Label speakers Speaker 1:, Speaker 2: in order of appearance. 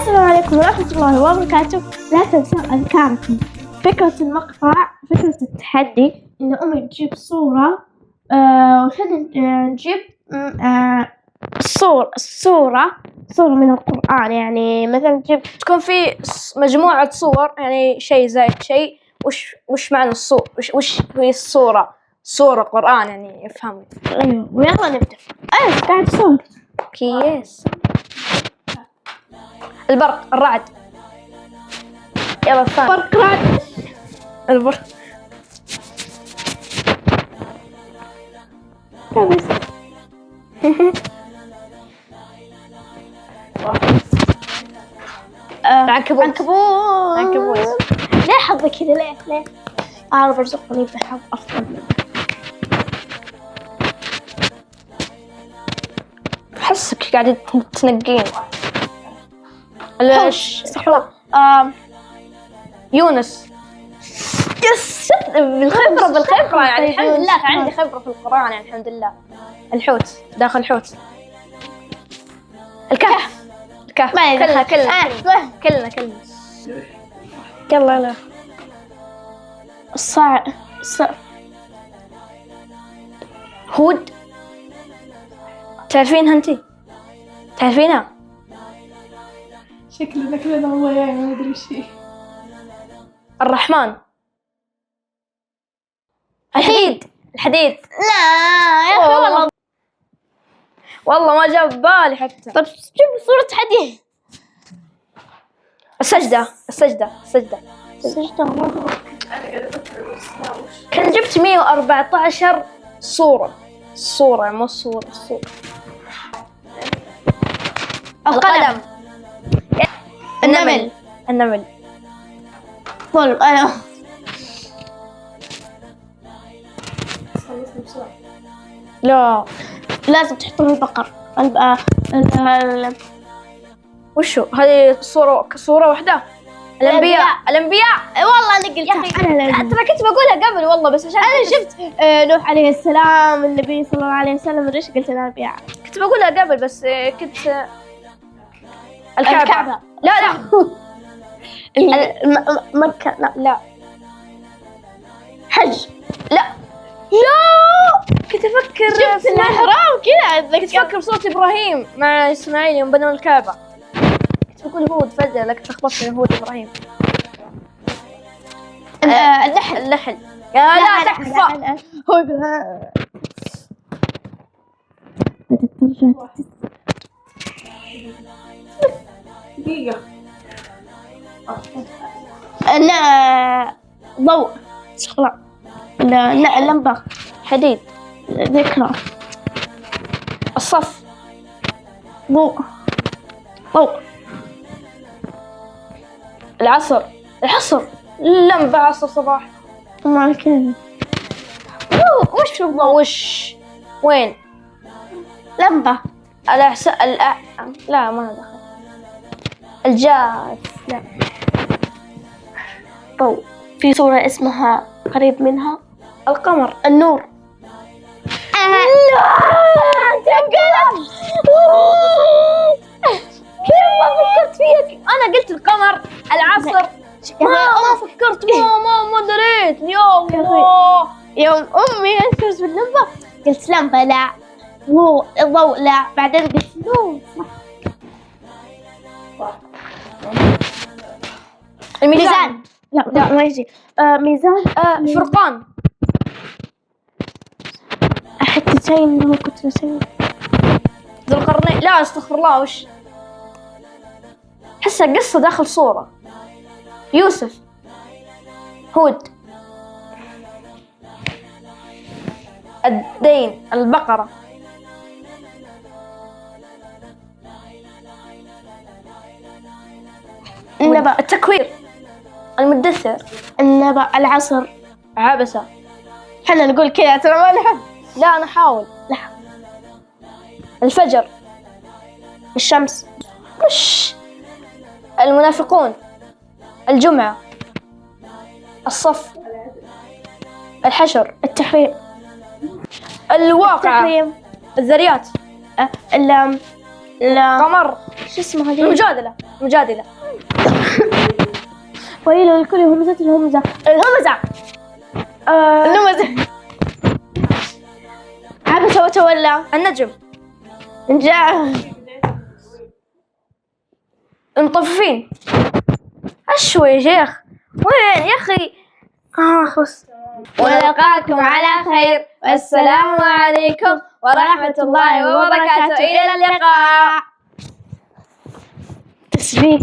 Speaker 1: السلام عليكم ورحمة الله وبركاته. لا تنسوا أذكاركم. فكرة المقطع، فكرة التحدي إن أمي تجيب صورة وحنا نجيب صورة من القرآن. يعني مثلا تجيب
Speaker 2: تكون في مجموعة صور، يعني شيء زائد شيء. وش معنى الصورة؟ وش هي الصورة؟ صورة قرآن يعني يفهم.
Speaker 1: أيوة ويلا نبدأ. أيوة قاعد صور
Speaker 2: كيس البرق، الرعد. يلا الثاني
Speaker 1: برق رعد.
Speaker 2: البرق. عنكبوت.
Speaker 1: ليه حظي كذا؟ ليه؟ أعرف أرزقني بحظ أفضل منه.
Speaker 2: أحسك قاعدة تنقين. ليش؟ يونس. يس بالخبرة يعني الحمد لله. كان عندي خبرة في القرآن يعني الحمد لله. الحوت داخل الحوت. الكهف. كلنا يلا
Speaker 1: الصاع.
Speaker 2: هود. تعرفينها انتي؟ تعرفينها؟
Speaker 3: شكلنا هو يعني ما أدري شيء.
Speaker 2: الرحمن. الحديد.
Speaker 1: لا يا أخي
Speaker 2: والله ما جاب بالي حتى.
Speaker 1: طب جيب صورة حديد.
Speaker 2: السجدة. كان جبت 114 صورة مو الصورة. القلم. النمل.
Speaker 1: طول أيوة.
Speaker 2: لا
Speaker 1: لازم تحطون البقر.
Speaker 2: وشو هذه صورة واحدة؟ الأنبياء.
Speaker 1: والله أنا قلت أنا
Speaker 2: ترى كنت بقولها قبل والله، بس عشان
Speaker 1: أنا شفت نوح عليه السلام، النبي صلى الله عليه وسلم، ليش قلت الأنبياء؟
Speaker 2: كنت بقولها قبل بس كنت الكعبة. لا
Speaker 1: مكة. لا حج.
Speaker 2: لا كنت أفكر
Speaker 1: شفت الإحرام كذا.
Speaker 2: كنت أفكر بصورة إبراهيم مع إسماعيل يوم بنوا الكعبة. كنت بقول هود فجأة لكن تخبطت بين هود إبراهيم. النحل. يا لا تكفى.
Speaker 1: هو
Speaker 3: دقيقة.
Speaker 1: ضوء. شغلة. لا لمبة.
Speaker 2: حديد.
Speaker 1: ذكرى.
Speaker 2: الصف.
Speaker 1: ضوء.
Speaker 2: العصر. لمبة عصر صباح.
Speaker 1: ما كان.
Speaker 2: وش الضوء؟ وين؟
Speaker 1: لمبة.
Speaker 2: لا ما دخل. الجاف. لا.
Speaker 1: ضوء. في صورة اسمها قريب منها.
Speaker 2: القمر.
Speaker 1: النور.
Speaker 2: كيف ما فكرت فيك؟ أنا قلت القمر. العصر ما فكرت. ما دريت. يا الله.
Speaker 1: يوم أمي أذكر باللمبة قلت لمبة لا، هو الضوء لا، بعدين قلت نور.
Speaker 2: الميزان.
Speaker 1: لا ما يجي. ميزان.
Speaker 2: فرقان.
Speaker 1: حتى شيء ما كنت نسوي.
Speaker 2: ذو القرنين. لا استغفر الله. وش حسها قصة داخل صورة. يوسف. هود. الدين. البقرة.
Speaker 1: النبأ.
Speaker 2: التكوير. المدثر.
Speaker 1: النبأ. العصر.
Speaker 2: عبسة.
Speaker 1: حنا نقول كذا ترى ما نحب.
Speaker 2: لا أنا حاول.
Speaker 1: لا.
Speaker 2: الفجر.
Speaker 1: الشمس.
Speaker 2: وش المنافقون. الجمعة. الصف. الحشر.
Speaker 1: التحريم.
Speaker 2: الواقعة. الذريات.
Speaker 1: قمر.
Speaker 2: قمر.
Speaker 1: شو اسمها هذه؟
Speaker 2: المجادلة. مجادلة.
Speaker 1: ويل لكل همزة الهمزة.
Speaker 2: الهمزة.
Speaker 1: النمزة. عبس وتولى.
Speaker 2: النجم.
Speaker 1: جاء.
Speaker 2: المطففين. أشوي يا شيخ، وين يا أخي؟ خلاص. ونلقاكم على خير، والسلام عليكم ورحمة الله وبركاته، إلى اللقاء.
Speaker 1: تسبيح.